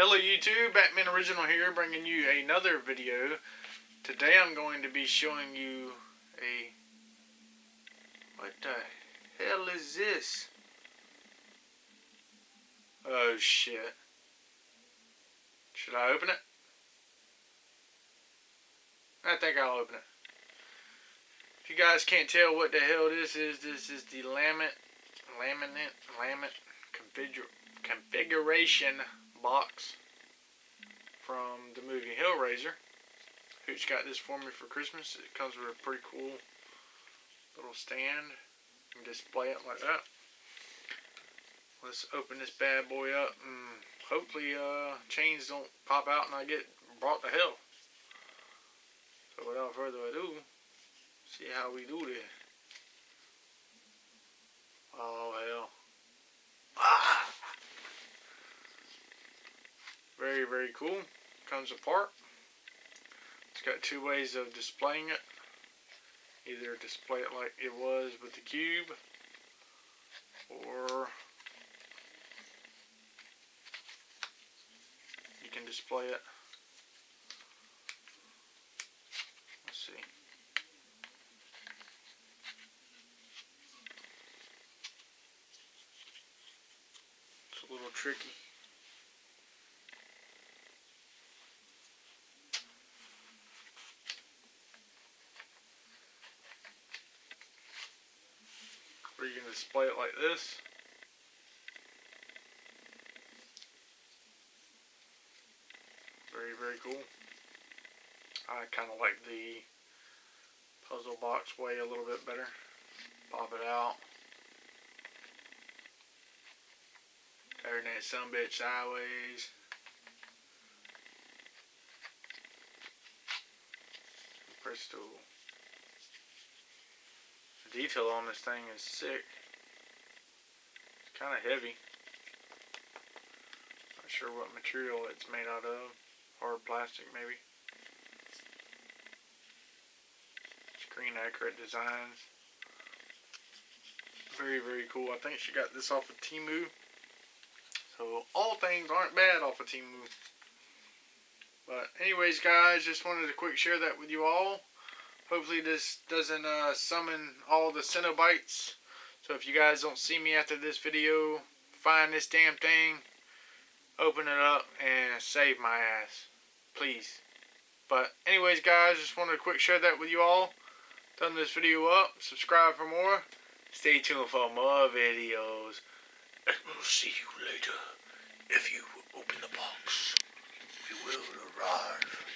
Hello YouTube, Batman Original here, bringing you another video. Today I'm going to be showing you what the hell is this? Oh shit. Should I open it? I think I'll open it. If you guys can't tell what the hell this is the laminate configuration box from the movie Hellraiser. Hooch got this for me for Christmas. It comes with a pretty cool little stand. You can display it like that. Let's open this bad boy up and hopefully chains don't pop out and I get brought to hell. So without further ado, see how we do this. Oh hell. Ah! Very, very cool. Comes apart. It's got two ways of displaying it. Either display it like it was with the cube, or you can display it. Let's see. It's a little tricky. Or you can display it like this. Very, very cool. I kind of like the puzzle box way a little bit better. Pop it out. Turn that sumbitch sideways. Presto. The detail on this thing is sick. It's kind of heavy. Not sure what material it's made out of. Hard plastic maybe. Screen accurate designs. Very, very cool. I think she got this off of Temu. So all things aren't bad off of Temu. But anyways guys, just wanted to quick share that with you all. Hopefully this doesn't summon all the Cenobites. So if you guys don't see me after this video, find this damn thing, open it up, and save my ass. Please. But anyways guys, just wanted to quick share that with you all. Thumb this video up, subscribe for more. Stay tuned for more videos. And we'll see you later. If you open the box, you will arrive.